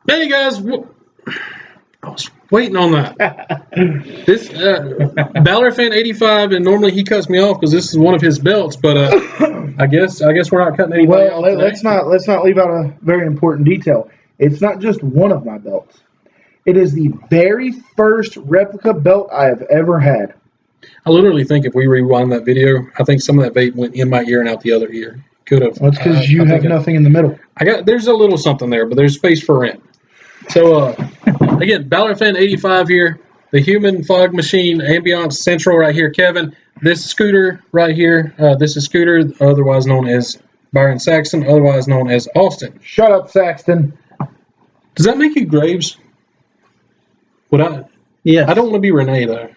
Hey guys, I was waiting on that. This Balor fan 85, and normally he cuts me off because this is one of his belts, but I guess we're not cutting anybody Well, off today. let's not leave out a very important detail. It's not just one of my belts. It is the very first replica belt I have ever had. I literally think if we rewind that video, I think some of that vape went in my ear and out the other ear. Could have. That's because you have nothing in the middle. There's a little something there, but there's space for rent. So again, Balor fan 85 here. The human fog machine, ambiance central right here, Kevin. This Scooter right here. This is Scooter, otherwise known as Byron Saxton, otherwise known as Austin. Shut up, Saxton. Does that make you Graves? Would I? Yeah. I don't want to be Renee though.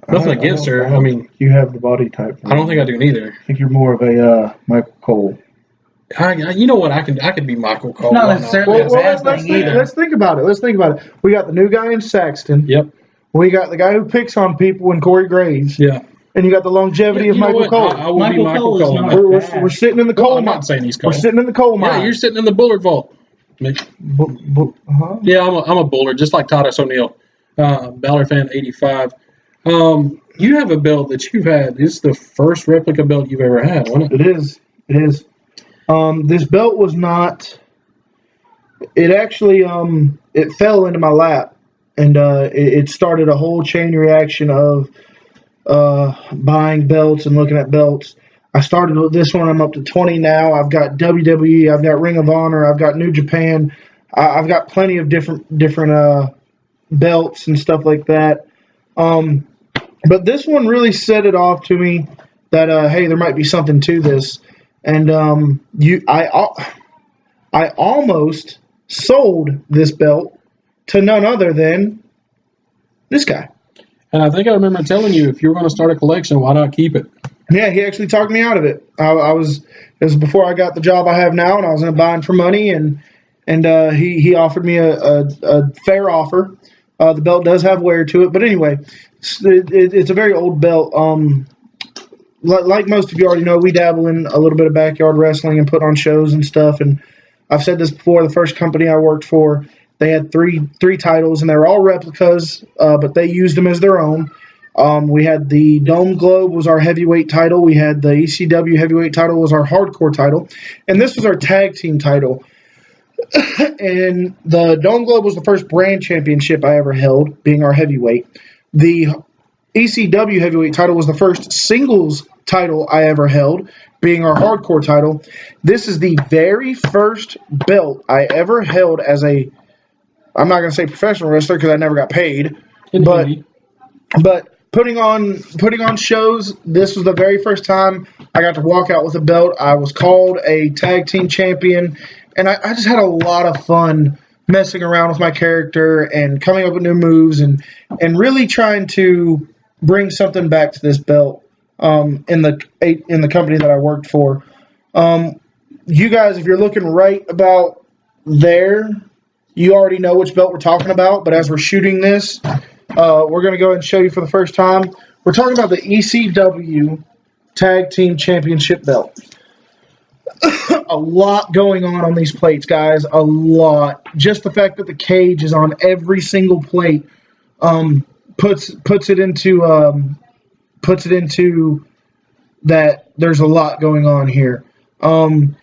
Nothing against her. I mean, you have the body type. I don't think I do neither. I think you're more of a Michael Cole. You know what? I could be Michael Cole. Not Why not? necessarily. Let's think about it. Let's think about it. We got the new guy in Saxton. Yep. We got the guy who picks on people in Corey Graves. Yeah. And you got the longevity of Michael Cole. I will be Michael Cole is Cole. not We're sitting in the coal I'm mine. not saying he's Cole. We're sitting in the coal mine. Yeah, you're sitting in the Bullard vault. Uh-huh. Yeah, I'm a Bullard, just like Titus O'Neil. Balor fan 85. You have a belt that you've had. This is the first replica belt you've ever had, wasn't it? It is. It is. This belt was not. It actually it fell into my lap, and it started a whole chain reaction of buying belts and looking at belts. I started with this one. I'm up to 20 now. I've got WWE. I've got Ring of Honor. I've got New Japan. I've got plenty of different belts and stuff like that. But this one really set it off to me that hey, there might be something to this. And I almost sold this belt to none other than this guy. And I think I remember telling you, if you were going to start a collection, why not keep it? Yeah, he actually talked me out of it. It was before I got the job I have now, and I was going to buy it for money, and he offered me a fair offer. The belt does have wear to it, but anyway, it's a very old belt. Like most of you already know, we dabble in a little bit of backyard wrestling and put on shows and stuff. And I've said this before, the first company I worked for, they had three titles, and they were all replicas, but they used them as their own. We had the Dome Globe was our heavyweight title. We had the ECW heavyweight title was our hardcore title. And this was our tag team title. And the Dome Globe was the first brand championship I ever held, being our heavyweight. The ECW heavyweight title was the first singles title I ever held, being our hardcore title. This is the very first belt I ever held as I'm not going to say professional wrestler because I never got paid, but putting on shows, this was the very first time I got to walk out with a belt. I was called a tag team champion, and I just had a lot of fun messing around with my character and coming up with new moves and really trying to bring something back to this belt in the company that I worked for. You guys, if you're looking right about there, you already know which belt we're talking about, but as we're shooting this, we're going to go ahead and show you for the first time. We're talking about the ECW Tag Team Championship belt. A lot going on these plates, guys. A lot. Just the fact that the cage is on every single plate puts it into that there's a lot going on here. And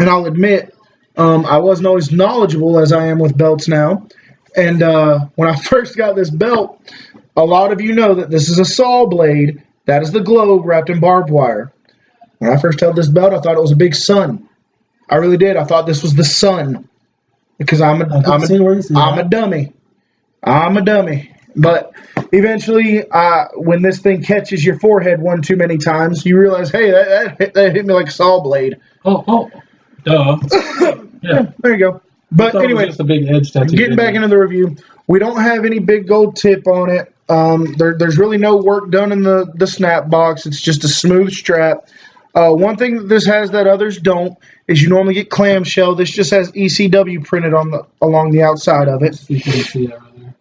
I'll admit, I wasn't always knowledgeable as I am with belts now. And when I first got this belt, a lot of you know that this is a saw blade. That is the globe wrapped in barbed wire. When I first held this belt, I thought it was a big sun. I really did. I thought this was the sun because I'm a dummy. I'm a dummy. But eventually, when this thing catches your forehead one too many times, you realize, hey, that hit me like a saw blade. Oh, duh. Yeah, there you go. But anyway, just a big edge tattoo. Getting back into the review, we don't have any big gold tip on it. There's really no work done in the snap box. It's just a smooth strap. One thing that this has that others don't is you normally get clamshell. This just has ECW printed along the outside of it. You can see that right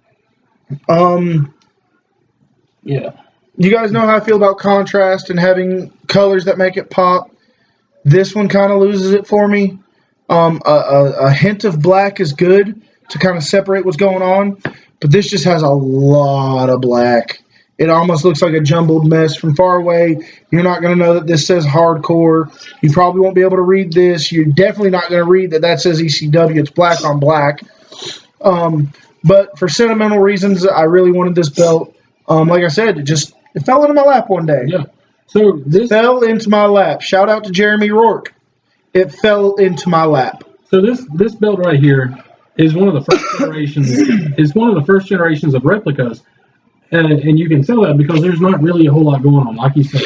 there. Yeah. You guys know how I feel about contrast and having colors that make it pop. This one kind of loses it for me. A hint of black is good, to kind of separate what's going on. But this just has a lot of black. It almost looks like a jumbled mess from far away. You're not going to know that this says hardcore. You probably won't be able to read this. You're definitely not going to read that says ECW. It's black on black. But for sentimental reasons, I really wanted this belt. Like I said, it fell into my lap one day. Yeah. So this fell into my lap. Shout out to Jeremy Rourke. It fell into my lap. So this belt right here is one of the first generations. Is one of the first generations of replicas, and you can tell that because there's not really a whole lot going on. Like you said,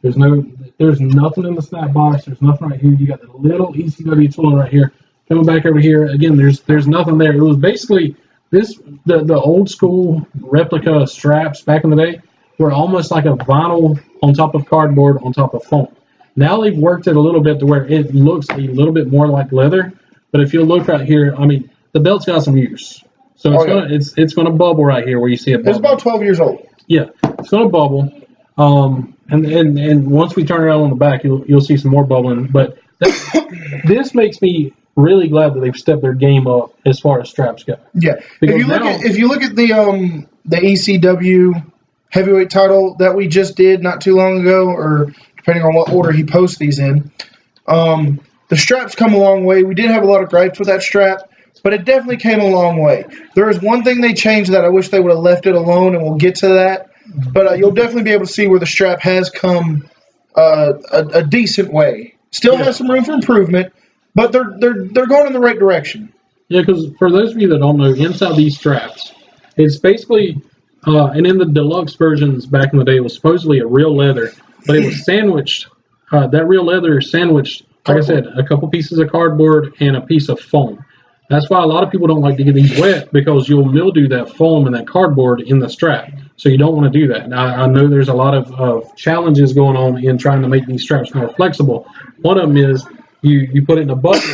there's nothing in the snap box. There's nothing right here. You got the little ECW tool right here. Coming back over here again. There's nothing there. It was basically the old school replica straps back in the day were almost like a vinyl on top of cardboard on top of foam. Now they've worked it a little bit to where it looks a little bit more like leather. But if you look right here, I mean, the belt's got some use. So it's gonna bubble right here where you see it bubble. It's about 12 years old. Yeah, it's gonna bubble. And once we turn around on the back, you'll see some more bubbling. But this makes me really glad that they've stepped their game up as far as straps go. Yeah. If you look at the ECW heavyweight title that we just did not too long ago, or depending on what order he posts these in, the straps come a long way. We did have a lot of gripes with that strap, but it definitely came a long way. There is one thing they changed that I wish they would have left it alone, and we'll get to that. But you'll definitely be able to see where the strap has come a decent way. Still has some room for improvement, but they're going in the right direction. Yeah, because for those of you that don't know, inside these straps, it's basically, and in the deluxe versions back in the day, it was supposedly a real leather, but it was sandwiched. That real leather is sandwiched, like I said, a couple pieces of cardboard and a piece of foam. That's why a lot of people don't like to get these wet, because you'll mildew that foam and that cardboard in the strap. So you don't want to do that. Now, I know there's a lot of challenges going on in trying to make these straps more flexible. One of them is you put it in a bucket,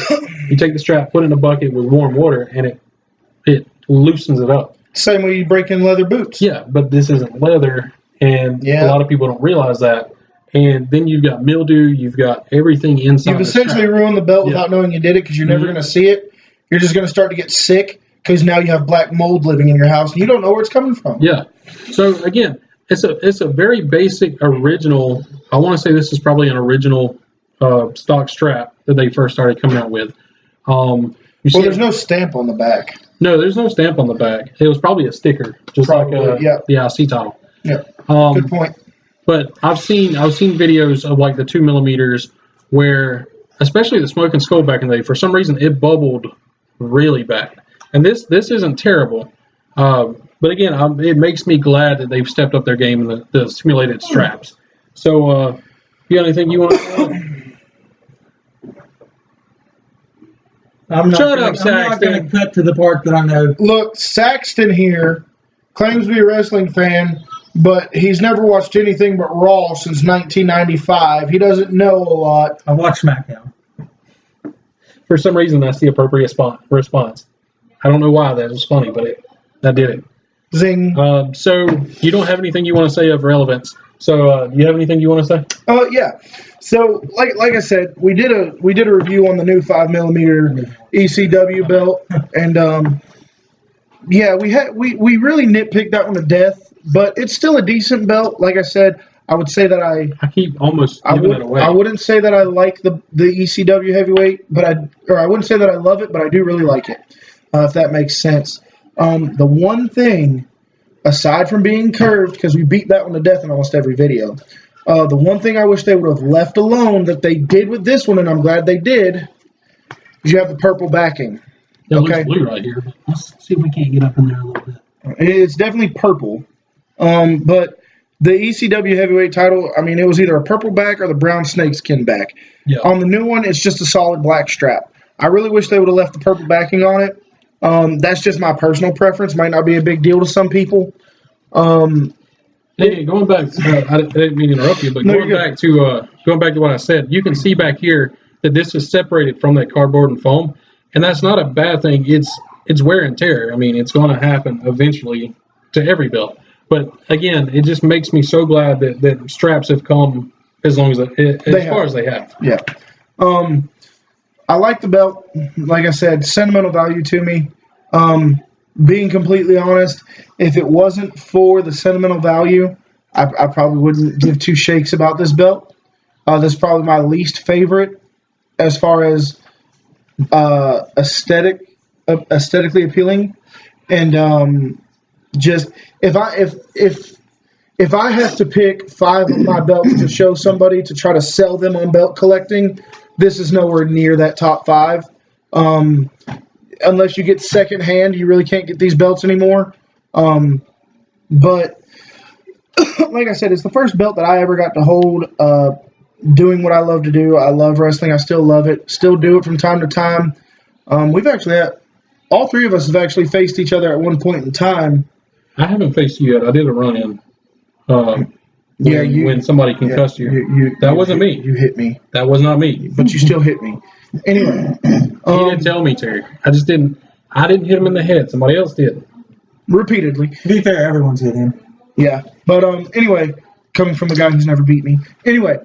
you take the strap, put it in a bucket with warm water, and it loosens it up. Same way you break in leather boots. Yeah, but this isn't leather, and a lot of people don't realize that. And then you've got mildew, you've got everything inside. You've essentially ruined the belt without knowing you did it, because you're never going to see it. You're just going to start to get sick because now you have black mold living in your house and you don't know where it's coming from. Yeah. So again, it's a very basic original. I want to say this is probably an original stock strap that they first started coming out with. There's no stamp on the back. No, there's no stamp on the back. It was probably a sticker, just like the IC title. Yeah. Good point. But I've seen videos of like the 2 millimeters where, especially the Smoke and Skull back in the day, for some reason it bubbled really bad. And this isn't terrible. But again, it makes me glad that they've stepped up their game in the simulated straps. So, you got anything you want to add? I'm not going to cut to the part that I know. Look, Saxton here claims to be a wrestling fan, but he's never watched anything but Raw since 1995. He doesn't know a lot. I watched SmackDown. For some reason, that's the appropriate response. I don't know why that was funny, but that did it. Zing. So you don't have anything you want to say of relevance. So do you have anything you want to say? Yeah. So like I said, we did a review on the new 5mm ECW belt, and we really nitpicked that one to death, but it's still a decent belt. Like I said, I would say that I keep almost giving it away. I wouldn't say that I like the ECW heavyweight, but I wouldn't say that I love it, but I do really like it, if that makes sense. The one thing, aside from being curved, because we beat that one to death in almost every video, the one thing I wish they would have left alone that they did with this one, and I'm glad they did, is you have the purple backing. It looks blue right here, but let's see if we can't get up in there a little bit. It's definitely purple, but the ECW heavyweight title, I mean, it was either a purple back or the brown snakeskin back. Yeah. On the new one, it's just a solid black strap. I really wish they would have left the purple backing on it. That's just my personal preference. Might not be a big deal to some people. Hey, going back, I didn't mean to interrupt you, but going back to what I said, you can see back here that this is separated from that cardboard and foam, and that's not a bad thing. It's wear and tear. I mean, it's going to happen eventually to every belt. But again, it just makes me so glad that straps have come as far as they have. Yeah. I like the belt. Like I said, sentimental value to me. Being completely honest, if it wasn't for the sentimental value, I probably wouldn't give two shakes about this belt. This is probably my least favorite as far as aesthetically appealing, and just if I have to pick 5 of my belts to show somebody to try to sell them on belt collecting, this is nowhere near that top 5. Unless you get secondhand, you really can't get these belts anymore. But like I said, it's the first belt that I ever got to hold. Doing what I love to do. I love wrestling. I still love it. Still do it from time to time. We've actually all 3 of us have actually faced each other at one point in time. I haven't faced you yet. I did a run-in. When somebody concussed you. That wasn't me. You hit me. That was not me. But you still hit me. Anyway. He didn't tell me, Terry. I didn't hit him in the head. Somebody else did. Repeatedly. To be fair, everyone's hit him. Yeah. But anyway, coming from a guy who's never beat me. Anyway.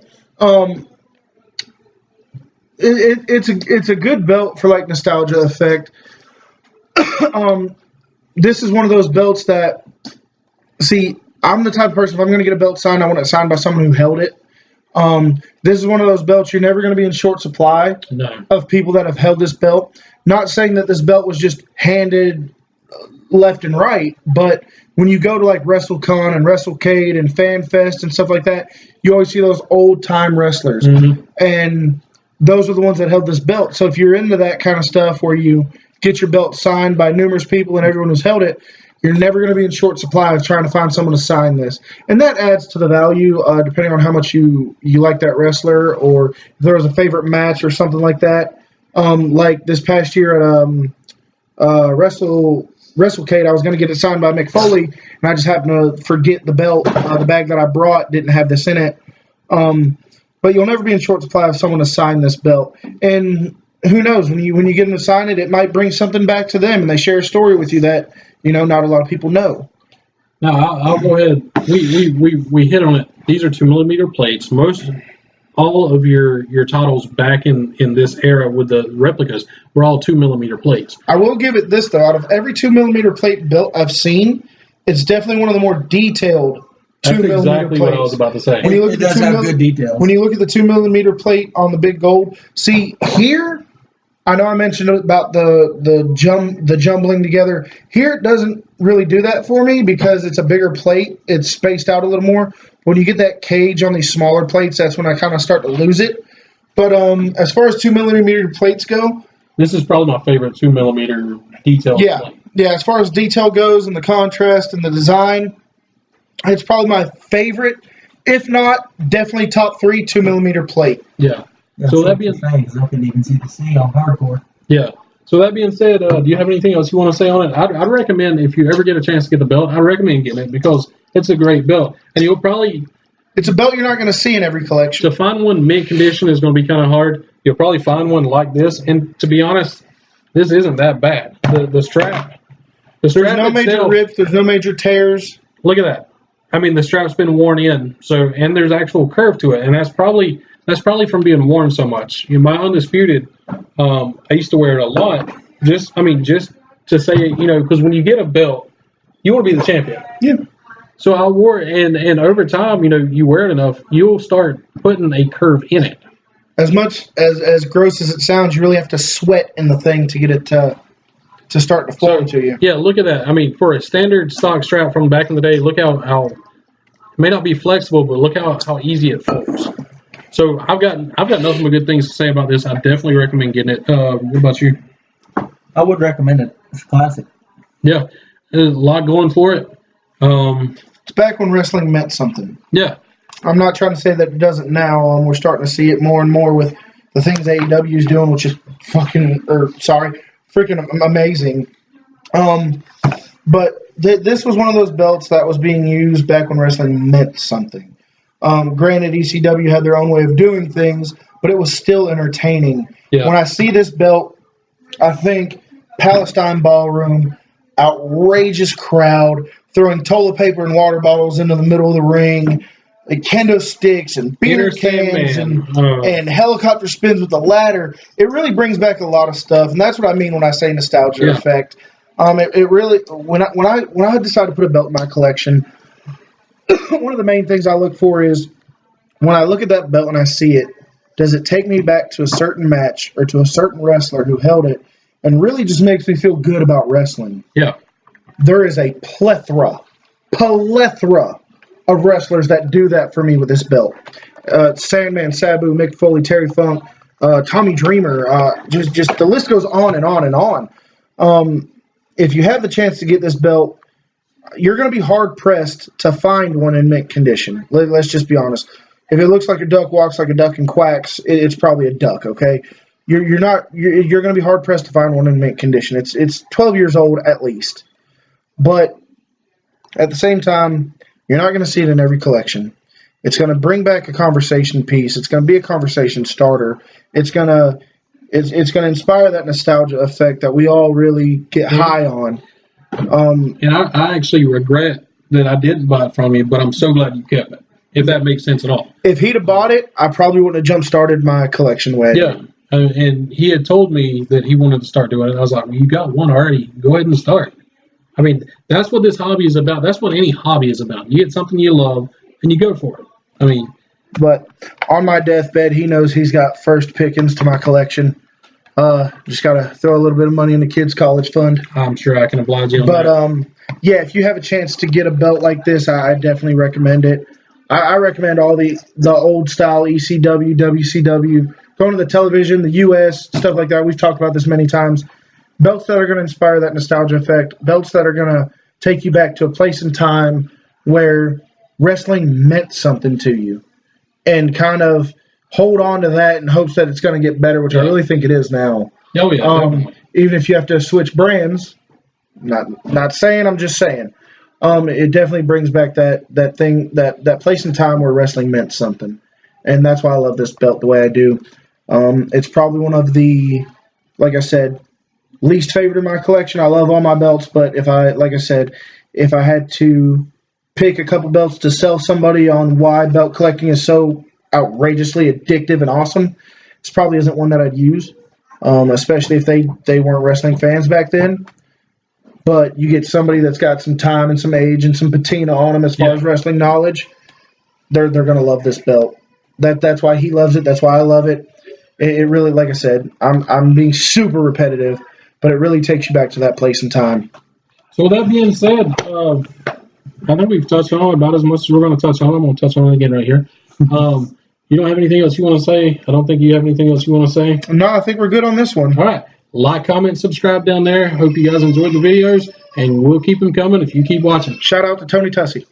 It's a good belt for like nostalgia effect. This is one of those belts that, see, I'm the type of person, if I'm going to get a belt signed, I want it signed by someone who held it. This is one of those belts you're never going to be in short supply of people that have held this belt. Not saying that this belt was just handed left and right, but when you go to like WrestleCon and WrestleCade and FanFest and stuff like that, you always see those old time wrestlers, and those are the ones that held this belt. So if you're into that kind of stuff where you get your belt signed by numerous people and everyone who's held it, you're never going to be in short supply of trying to find someone to sign this. And that adds to the value, depending on how much you like that wrestler, or if there was a favorite match or something like that. Like this past year at WrestleCade, I was going to get it signed by Mick Foley, and I just happened to forget the belt. The bag that I brought didn't have this in it. But you'll never be in short supply of someone to sign this belt. And who knows, when you get them to sign it, it might bring something back to them, and they share a story with you that, not a lot of people know. No, I'll go ahead. We hit on it. These are 2mm plates. All of your titles back in this era with the replicas were all 2mm plates. I will give it this, though. Out of every 2mm plate built I've seen, it's definitely one of the more detailed 2mm That's exactly plates. what I was about to say. When you look at good detail. When you look at the 2mm plate on the big gold, see here, I know I mentioned about the jumbling together. Here it doesn't really do that for me because it's a bigger plate. It's spaced out a little more. When you get that cage on these smaller plates, that's when I kind of start to lose it. But as far as 2mm plates go, this is probably my favorite 2mm detail plate. Yeah. As far as detail goes and the contrast and the design, it's probably my favorite. If not, definitely top 3 2mm plate. Yeah. That's so that being said, because I couldn't even see the C on hardcore. Yeah. So that being said, do you have anything else you want to say on it? I'd recommend, if you ever get a chance to get the belt, I recommend getting it because it's a great belt, and you'll probably. It's a belt you're not going to see in every collection. To find one mint condition is going to be kind of hard. You'll probably find one like this, and to be honest, this isn't that bad. The strap. There's no major rips. There's no major tears. Look at that. I mean, the strap's been worn in, and there's actual curve to it, and that's probably from being worn so much. My Undisputed, I used to wear it a lot. Just to say, because when you get a belt, you want to be the champion. Yeah. So I wore it, and over time, you wear it enough, you'll start putting a curve in it. As much as gross as it sounds, you really have to sweat in the thing to get it to start to form to you. Yeah, look at that. I mean, for a standard stock strap from back in the day, look how it may not be flexible, but look how easy it folds. So I've got nothing but good things to say about this. I definitely recommend getting it. What about you? I would recommend it. It's classic. Yeah, there's a lot going for it. It's back when wrestling meant something. Yeah. I'm not trying to say that it doesn't now. We're starting to see it more and more with the things AEW is doing, which is freaking amazing. But this was one of those belts that was being used back when wrestling meant something. Granted, ECW had their own way of doing things, but it was still entertaining. Yeah. When I see this belt, I think Palestine Ballroom, outrageous crowd, throwing toilet paper and water bottles into the middle of the ring, kendo sticks and beer cans and helicopter spins with the ladder. It really brings back a lot of stuff, and that's what I mean when I say nostalgia effect. It really when I decide to put a belt in my collection, one of the main things I look for is when I look at that belt and I see it, does it take me back to a certain match or to a certain wrestler who held it and really just makes me feel good about wrestling? Yeah. There is a plethora of wrestlers that do that for me with this belt. Sandman, Sabu, Mick Foley, Terry Funk, Tommy Dreamer, just the list goes on and on and on. If you have the chance to get this belt, you're going to be hard-pressed to find one in mint condition. Let's just be honest. If it looks like a duck, walks like a duck, and quacks, it's probably a duck, okay? You're going to be hard-pressed to find one in mint condition. It's 12 years old at least. But at the same time, you're not going to see it in every collection. It's going to bring back a conversation piece. It's going to be a conversation starter. It's going to inspire that nostalgia effect that we all really get high on. And I actually regret that I didn't buy it from you, but I'm so glad you kept it, if that makes sense at all. If he'd have bought it, I probably wouldn't have jump-started my collection way. Yeah, and he had told me that he wanted to start doing it. I was like, well, you got one already. Go ahead and start. I mean, that's what this hobby is about. That's what any hobby is about. You get something you love, and you go for it. I mean, but on my deathbed, he knows he's got first pickings to my collection. Just got to throw a little bit of money in the kids' college fund. I'm sure I can oblige you on that. But, yeah, if you have a chance to get a belt like this, I definitely recommend it. I recommend all the old-style ECW, WCW, going to the television, the U.S., stuff like that. We've talked about this many times. Belts that are going to inspire that nostalgia effect. Belts that are going to take you back to a place and time where wrestling meant something to you. And kind of hold on to that in hopes that it's going to get better, which I really think it is now. Oh, yeah, even if you have to switch brands, not saying, I'm just saying. It definitely brings back that thing, that place and time where wrestling meant something. And that's why I love this belt the way I do. It's probably one of the, like I said, least favorite in my collection. I love all my belts, but if I had to pick a couple belts to sell somebody on why belt collecting is so outrageously addictive and awesome, this probably isn't one that I'd use, especially if they weren't wrestling fans back then. But you get somebody that's got some time and some age and some patina on them as far as wrestling knowledge, they're going to love this belt. That's why he loves it. That's why I love it. It really, like I said, I'm being super repetitive, but it really takes you back to that place and time. So with that being said, I think we've touched on about as much as we're going to touch on. I'm going to touch on it again right here. You don't have anything else you want to say? I don't think you have anything else you want to say. No, I think we're good on this one. All right. Like, comment, subscribe down there. Hope you guys enjoyed the videos, and we'll keep them coming if you keep watching. Shout out to Tony Tussey.